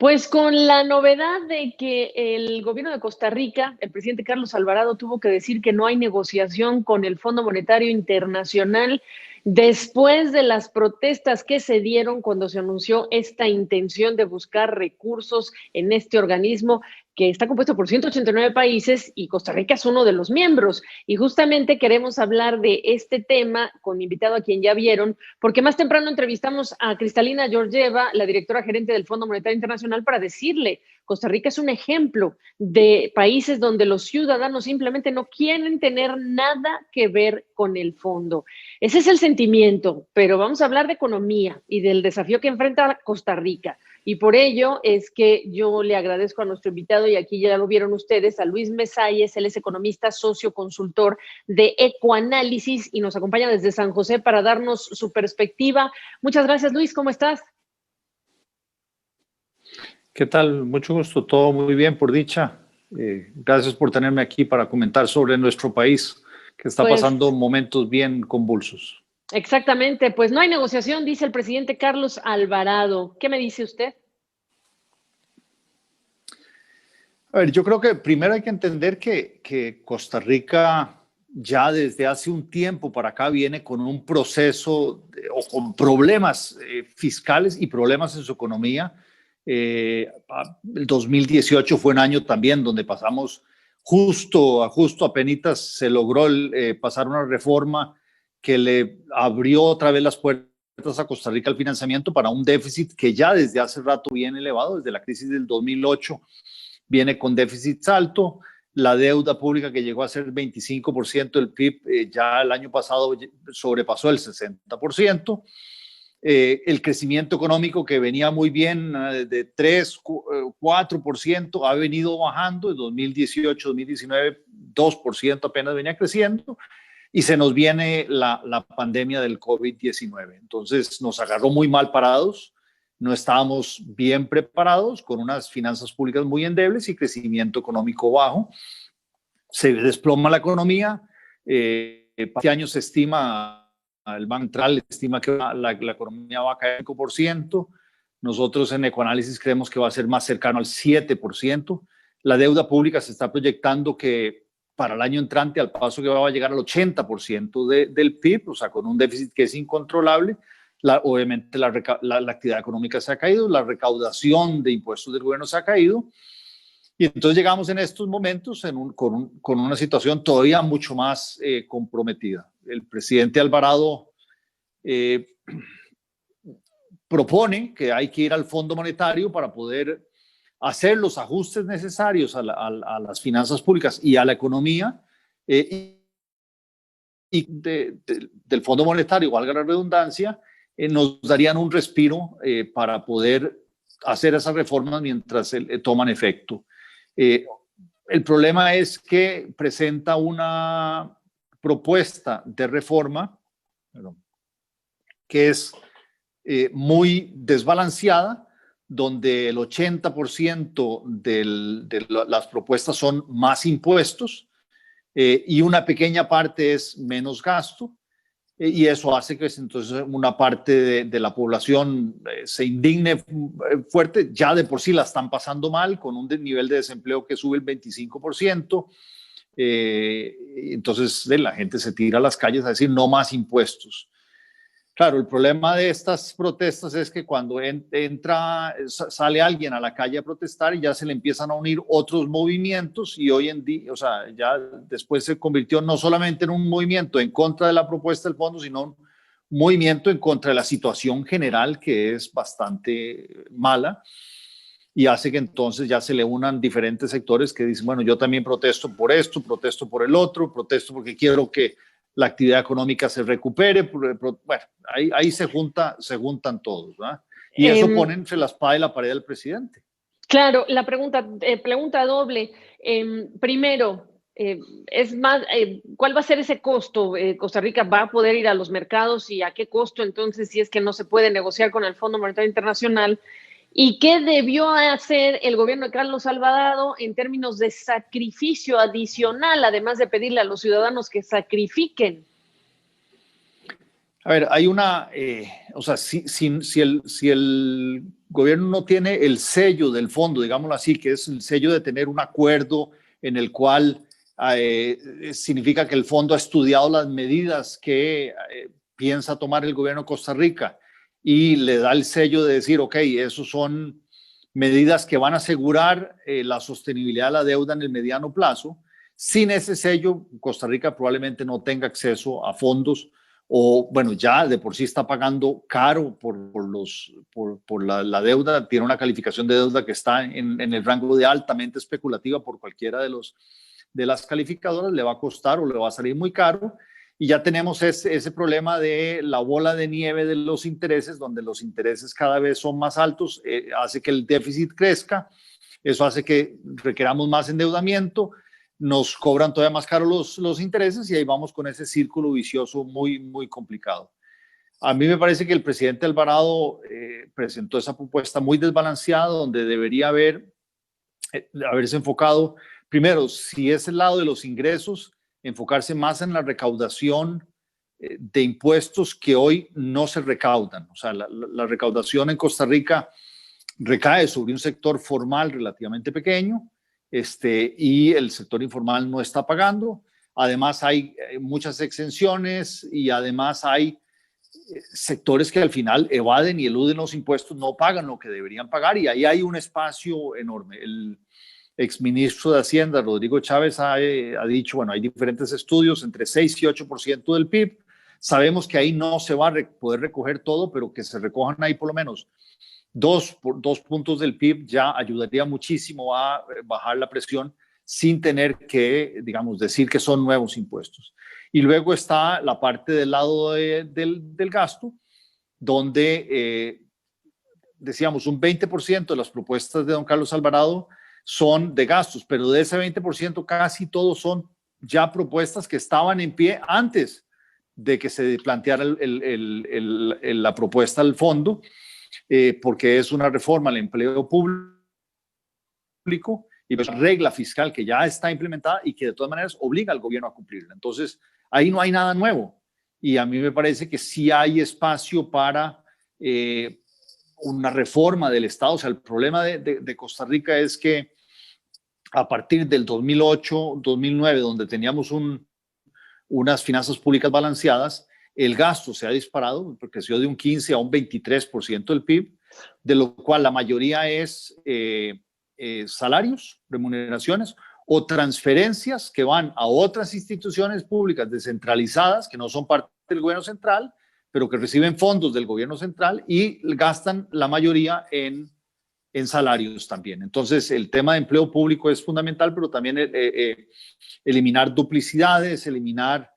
Pues con la novedad de que el gobierno de Costa Rica, el presidente Carlos Alvarado, tuvo que decir que no hay negociación con el Fondo Monetario Internacional después de las protestas que se dieron cuando se anunció esta intención de buscar recursos en este organismo que está compuesto por 189 países y Costa Rica es uno de los miembros. Y justamente queremos hablar de este tema con invitado a quien ya vieron, porque más temprano entrevistamos a Kristalina Georgieva, la directora gerente del Fondo Monetario Internacional, para decirle, Costa Rica es un ejemplo de países donde los ciudadanos simplemente no quieren tener nada que ver con el fondo. Ese es el sentimiento, pero vamos a hablar de economía y del desafío que enfrenta Costa Rica. Y por ello es que yo le agradezco a nuestro invitado, y aquí ya lo vieron ustedes, a Luis Mesáyez. Él es economista, socio consultor de Ecoanálisis y nos acompaña desde San José para darnos su perspectiva. Muchas gracias, Luis, ¿cómo estás? ¿Qué tal? Mucho gusto, todo muy bien, por dicha. Gracias por tenerme aquí para comentar sobre nuestro país, que está pasando momentos bien convulsos. Exactamente, pues no hay negociación, dice el presidente Carlos Alvarado. ¿Qué me dice usted? A ver, yo creo que primero hay que entender que Costa Rica ya desde hace un tiempo para acá viene con un proceso o con problemas fiscales y problemas en su economía. El 2018 fue un año también donde pasamos justo apenitas se logró pasar una reforma que le abrió otra vez las puertas a Costa Rica al financiamiento para un déficit que ya desde hace rato viene elevado, desde la crisis del 2008 viene con déficit alto. La deuda pública que llegó a ser 25% del PIB ya el año pasado sobrepasó el 60%. El crecimiento económico que venía muy bien de 3, 4% ha venido bajando. En 2018, 2019, 2% apenas venía creciendo. Y se nos viene la pandemia del COVID-19. Entonces nos agarró muy mal parados. No estábamos bien preparados, con unas finanzas públicas muy endebles y crecimiento económico bajo. Se desploma la economía. Este año se estima, el Banco Central estima que la economía va a caer 5%. Nosotros en Ecoanálisis creemos que va a ser más cercano al 7%. La deuda pública se está proyectando que para el año entrante, al paso que va a llegar al 80% del PIB, o sea, con un déficit que es incontrolable. Obviamente la actividad económica se ha caído, la recaudación de impuestos del gobierno se ha caído, y entonces llegamos en estos momentos con una situación todavía mucho más comprometida. El presidente Alvarado propone que hay que ir al Fondo Monetario para poder hacer los ajustes necesarios a las finanzas públicas y a la economía, del Fondo Monetario, valga la redundancia, nos darían un respiro para poder hacer esas reformas mientras toman efecto. El problema es que presenta una propuesta de reforma que es muy desbalanceada, donde el 80% de las propuestas son más impuestos y una pequeña parte es menos gasto. Y eso hace que entonces una parte de la población se indigne fuerte. Ya de por sí la están pasando mal, con un nivel de desempleo que sube el 25%. Entonces la gente se tira a las calles a decir no más impuestos. Claro, el problema de estas protestas es que cuando sale alguien a la calle a protestar y ya se le empiezan a unir otros movimientos, y hoy en día, o sea, ya después se convirtió no solamente en un movimiento en contra de la propuesta del fondo, sino un movimiento en contra de la situación general, que es bastante mala, y hace que entonces ya se le unan diferentes sectores que dicen, bueno, yo también protesto por esto, protesto por el otro, protesto porque quiero que la actividad económica se recupere. Bueno, ahí se juntan todos, ¿verdad? Y eso pone entre la espada y la pared del presidente. Claro, la pregunta doble. Primero, ¿cuál va a ser ese costo? ¿Costa Rica va a poder ir a los mercados y a qué costo entonces, si es que no se puede negociar con el Fondo Monetario Internacional? ¿Y qué debió hacer el gobierno de Carlos Alvarado en términos de sacrificio adicional, además de pedirle a los ciudadanos que sacrifiquen? A ver, hay una, o sea, si el gobierno no tiene el sello del fondo, digámoslo así, que es el sello de tener un acuerdo en el cual significa que el fondo ha estudiado las medidas que piensa tomar el gobierno de Costa Rica y le da el sello de decir, ok, esos son medidas que van a asegurar la sostenibilidad de la deuda en el mediano plazo. Sin ese sello, Costa Rica probablemente no tenga acceso a fondos o, bueno, ya de por sí está pagando caro por la deuda, tiene una calificación de deuda que está en el rango de altamente especulativa por cualquiera de las calificadoras, le va a costar o le va a salir muy caro. Y ya tenemos ese problema de la bola de nieve de los intereses, donde los intereses cada vez son más altos, hace que el déficit crezca, eso hace que requeramos más endeudamiento, nos cobran todavía más caro los intereses y ahí vamos con ese círculo vicioso muy, muy complicado. A mí me parece que el presidente Alvarado presentó esa propuesta muy desbalanceada, donde debería haberse enfocado, primero, si es el lado de los ingresos, enfocarse más en la recaudación de impuestos que hoy no se recaudan. O sea, la recaudación en Costa Rica recae sobre un sector formal relativamente pequeño, y el sector informal no está pagando. Además, hay muchas exenciones y además hay sectores que al final evaden y eluden los impuestos, no pagan lo que deberían pagar y ahí hay un espacio enorme. El exministro de Hacienda, Rodrigo Chávez, ha dicho, bueno, hay diferentes estudios, entre 6 y 8% del PIB. Sabemos que ahí no se va a poder recoger todo, pero que se recojan ahí por lo menos dos puntos del PIB ya ayudaría muchísimo a bajar la presión sin tener que, digamos, decir que son nuevos impuestos. Y luego está la parte del lado del gasto, donde decíamos un 20% de las propuestas de don Carlos Alvarado son de gastos, pero de ese 20% casi todos son ya propuestas que estaban en pie antes de que se planteara la propuesta del fondo, porque es una reforma al empleo público y una regla fiscal que ya está implementada y que de todas maneras obliga al gobierno a cumplirla. Entonces, ahí no hay nada nuevo y a mí me parece que sí hay espacio para una reforma del Estado. O sea, el problema de Costa Rica es que a partir del 2008, 2009, donde teníamos unas finanzas públicas balanceadas, el gasto se ha disparado, creció de un 15 a un 23% del PIB, de lo cual la mayoría es salarios, remuneraciones o transferencias que van a otras instituciones públicas descentralizadas que no son parte del gobierno central, pero que reciben fondos del gobierno central y gastan la mayoría en salarios también. Entonces, el tema de empleo público es fundamental, pero también eliminar duplicidades, eliminar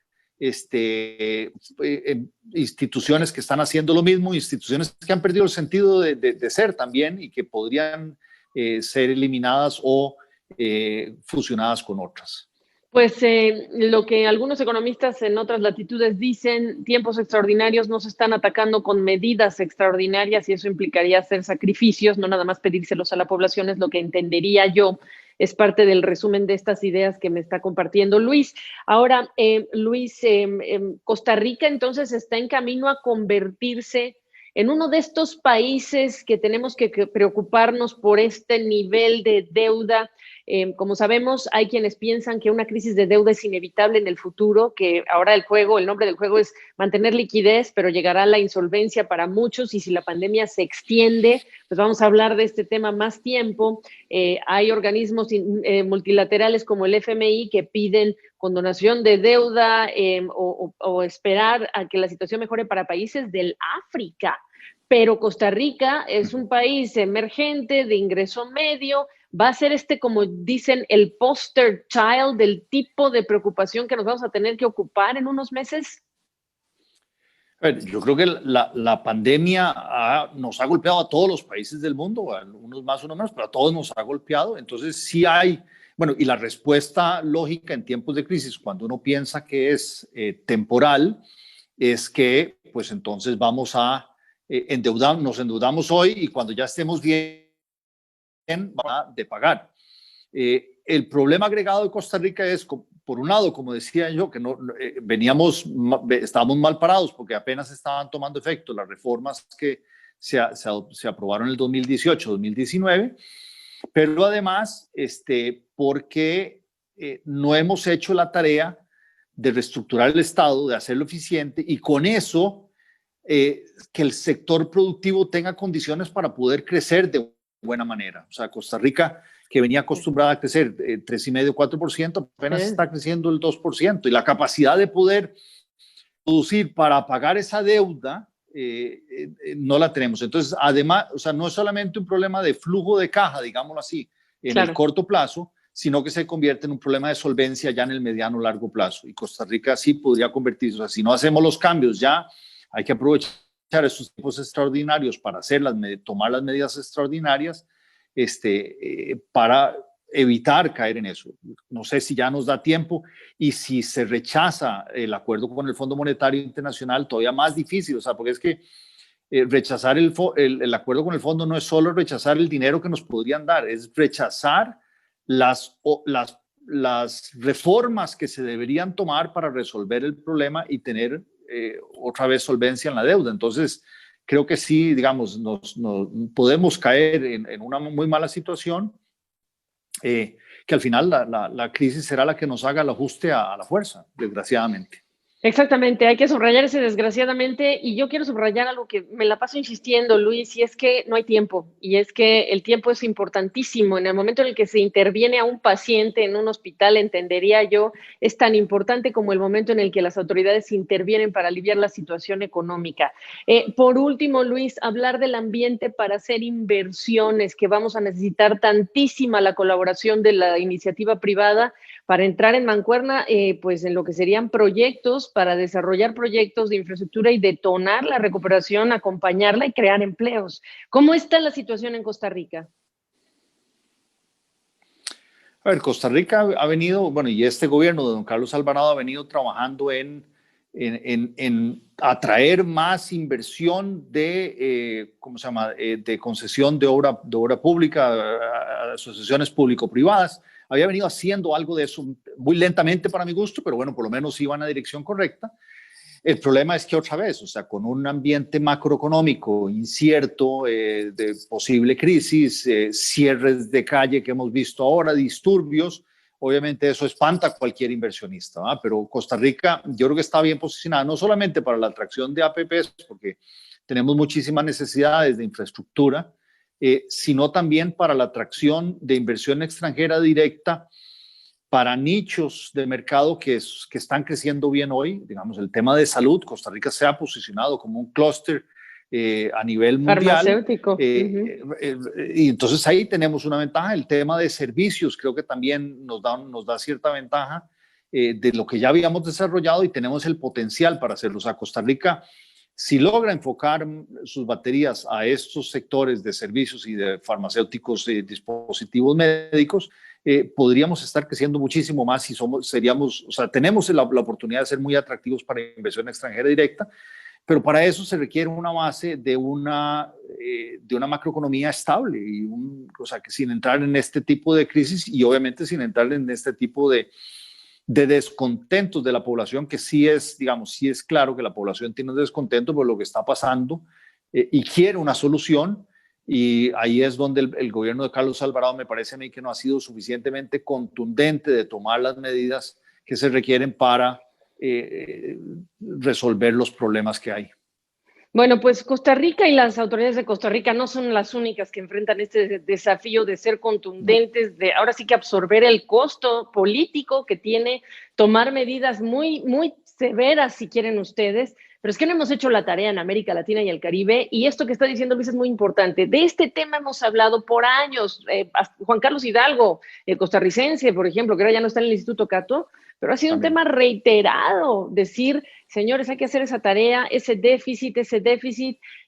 instituciones que están haciendo lo mismo, instituciones que han perdido el sentido de ser también y que podrían ser eliminadas o fusionadas con otras. Pues lo que algunos economistas en otras latitudes dicen, tiempos extraordinarios no se están atacando con medidas extraordinarias y eso implicaría hacer sacrificios, no nada más pedírselos a la población, es lo que entendería yo. Es parte del resumen de estas ideas que me está compartiendo Luis. Ahora, Luis, Costa Rica entonces está en camino a convertirse en uno de estos países que tenemos que preocuparnos por este nivel de deuda. Como sabemos, hay quienes piensan que una crisis de deuda es inevitable en el futuro, que ahora el nombre del juego es mantener liquidez, pero llegará la insolvencia para muchos y si la pandemia se extiende, pues vamos a hablar de este tema más tiempo. Hay organismos multilaterales como el FMI que piden condonación de deuda o esperar a que la situación mejore para países del África. Pero Costa Rica es un país emergente de ingreso medio, va a ser como dicen, el poster child del tipo de preocupación que nos vamos a tener que ocupar en unos meses. Yo creo que la pandemia nos ha golpeado a todos los países del mundo, unos más, unos menos, pero a todos nos ha golpeado. Entonces sí hay, bueno, y la respuesta lógica en tiempos de crisis, cuando uno piensa que es temporal, es que pues entonces vamos a nos endeudamos hoy y cuando ya estemos bien, va de pagar. El problema agregado de Costa Rica es, por un lado, como decía yo, que estábamos mal parados porque apenas estaban tomando efecto las reformas que se aprobaron en el 2018, 2019, pero además porque no hemos hecho la tarea de reestructurar el Estado, de hacerlo eficiente y con eso que el sector productivo tenga condiciones para poder crecer de buena manera. O sea, Costa Rica, que venía acostumbrada a crecer 3,5, 4%, apenas está creciendo el 2%. Y la capacidad de poder producir para pagar esa deuda no la tenemos. Entonces, además, o sea, no es solamente un problema de flujo de caja, digámoslo así, en el corto plazo, sino que se convierte en un problema de solvencia ya en el mediano largo plazo. Y Costa Rica sí podría convertirse. O sea, si no hacemos los cambios ya, hay que aprovechar estos tiempos extraordinarios para tomar las medidas extraordinarias para evitar caer en eso. No sé si ya nos da tiempo y si se rechaza el acuerdo con el Fondo Monetario Internacional, todavía más difícil, o sea, porque es que rechazar el acuerdo con el fondo no es solo rechazar el dinero que nos podrían dar, es rechazar las reformas que se deberían tomar para resolver el problema y tener otra vez solvencia en la deuda. Entonces, creo que sí, digamos, nos podemos caer en una muy mala situación, que al final la crisis será la que nos haga el ajuste a la fuerza, desgraciadamente. Exactamente, hay que subrayar ese desgraciadamente y yo quiero subrayar algo que me la paso insistiendo, Luis, y es que no hay tiempo y es que el tiempo es importantísimo. En el momento en el que se interviene a un paciente en un hospital, entendería yo, es tan importante como el momento en el que las autoridades intervienen para aliviar la situación económica. Por último, Luis, hablar del ambiente para hacer inversiones, que vamos a necesitar tantísima la colaboración de la iniciativa privada para entrar en mancuerna, pues en lo que serían proyectos, para desarrollar proyectos de infraestructura y detonar la recuperación, acompañarla y crear empleos. ¿Cómo está la situación en Costa Rica? A ver, Costa Rica ha venido, bueno, y este gobierno de don Carlos Alvarado ha venido trabajando en atraer más inversión de, ¿cómo se llama?, de concesión de obra pública a asociaciones público-privadas. Había venido haciendo algo de eso muy lentamente para mi gusto, pero bueno, por lo menos iba en la dirección correcta. El problema es que otra vez, o sea, con un ambiente macroeconómico incierto, de posible crisis, cierres de calle que hemos visto ahora, disturbios, obviamente eso espanta a cualquier inversionista, ¿verdad? Pero Costa Rica yo creo que está bien posicionada, no solamente para la atracción de APPs, porque tenemos muchísimas necesidades de infraestructura, sino también para la atracción de inversión extranjera directa para nichos de mercado que están creciendo bien hoy. Digamos, el tema de salud, Costa Rica se ha posicionado como un clúster a nivel mundial. Farmacéutico. Y entonces ahí tenemos una ventaja. El tema de servicios creo que también nos da cierta ventaja de lo que ya habíamos desarrollado y tenemos el potencial para hacerlo. O sea, Costa Rica, si logra enfocar sus baterías a estos sectores de servicios y de farmacéuticos y dispositivos médicos, podríamos estar creciendo muchísimo más y tenemos la oportunidad de ser muy atractivos para inversión extranjera directa, pero para eso se requiere una base de una macroeconomía estable, o sea, que sin entrar en este tipo de crisis y obviamente sin entrar en este tipo de descontentos de la población, que sí es claro que la población tiene un descontento por lo que está pasando y quiere una solución. Y ahí es donde el gobierno de Carlos Alvarado me parece a mí que no ha sido suficientemente contundente de tomar las medidas que se requieren para resolver los problemas que hay. Bueno, pues Costa Rica y las autoridades de Costa Rica no son las únicas que enfrentan este desafío de ser contundentes, de ahora sí que absorber el costo político que tiene tomar medidas muy, muy severas, si quieren ustedes, pero es que no hemos hecho la tarea en América Latina y el Caribe, y esto que está diciendo Luis es muy importante. De este tema hemos hablado por años. Juan Carlos Hidalgo, el costarricense, por ejemplo, que ahora ya no está en el Instituto Cato, pero ha sido un tema reiterado, decir, señores, hay que hacer esa tarea, ese déficit,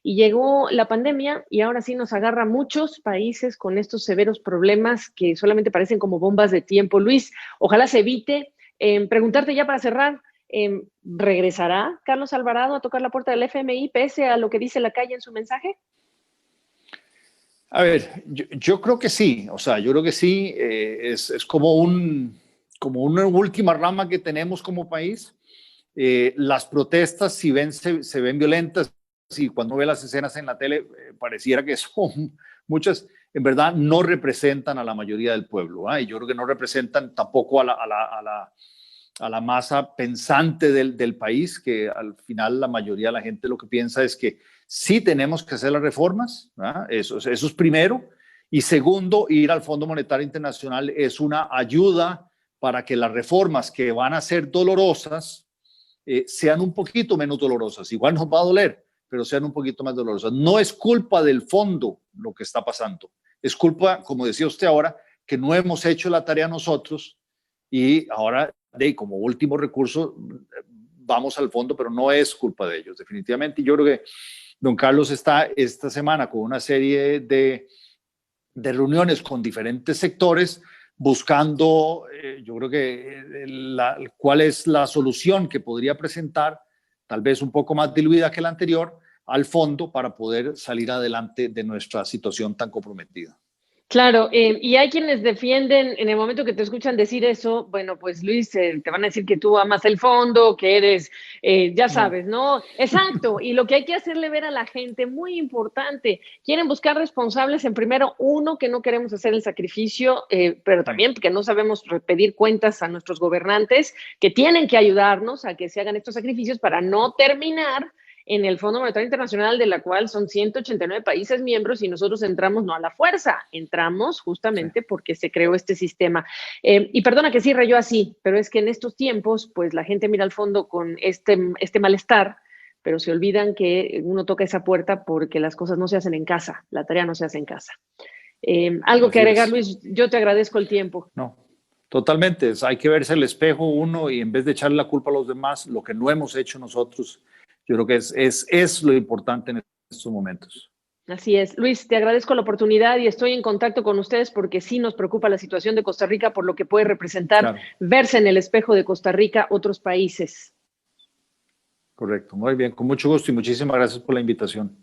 y llegó la pandemia y ahora sí nos agarra a muchos países con estos severos problemas que solamente parecen como bombas de tiempo. Luis, ojalá se evite. Preguntarte ya para cerrar, ¿regresará Carlos Alvarado a tocar la puerta del FMI pese a lo que dice la calle en su mensaje? A ver, yo creo que sí, o sea, yo creo que sí, es como una última rama que tenemos como país. Las protestas, si se ven violentas, y cuando ve las escenas en la tele, pareciera que son muchas, en verdad no representan a la mayoría del pueblo, ¿eh? Y yo creo que no representan tampoco a la masa pensante del país, que al final la mayoría de la gente lo que piensa es que sí tenemos que hacer las reformas, ¿verdad? Eso es primero, y segundo, ir al Fondo Monetario Internacional es una ayuda para que las reformas que van a ser dolorosas sean un poquito menos dolorosas. Igual nos va a doler, pero sean un poquito más dolorosas. No es culpa del fondo lo que está pasando, es culpa, como decía usted ahora, que no hemos hecho la tarea nosotros y ahora, como último recurso, vamos al fondo, pero no es culpa de ellos, definitivamente. Y yo creo que don Carlos está esta semana con una serie de reuniones con diferentes sectores buscando, yo creo que cuál es la solución que podría presentar, tal vez un poco más diluida que la anterior, al fondo para poder salir adelante de nuestra situación tan comprometida. Claro, y hay quienes defienden, en el momento que te escuchan decir eso, bueno, pues Luis, te van a decir que tú amas el fondo, que eres, ya sabes, ¿no? Exacto, y lo que hay que hacerle ver a la gente, muy importante, quieren buscar responsables en primero, uno, que no queremos hacer el sacrificio, pero también que no sabemos pedir cuentas a nuestros gobernantes, que tienen que ayudarnos a que se hagan estos sacrificios para no terminar en el Fondo Monetario Internacional, de la cual son 189 países miembros y nosotros entramos no a la fuerza, entramos justamente porque se creó este sistema. Y perdona que cierre yo así, pero es que en estos tiempos, pues la gente mira al fondo con este malestar, pero se olvidan que uno toca esa puerta porque las cosas no se hacen en casa, la tarea no se hace en casa. ¿Algo Así que agregar, es. Luis? Yo te agradezco el tiempo. No, totalmente. Hay que verse el espejo uno y en vez de echarle la culpa a los demás, lo que no hemos hecho nosotros, yo creo que es lo importante en estos momentos. Así es. Luis, te agradezco la oportunidad y estoy en contacto con ustedes porque sí nos preocupa la situación de Costa Rica por lo que puede representar Claro, verse en el espejo de Costa Rica otros países. correcto. Muy bien, con mucho gusto y muchísimas gracias por la invitación.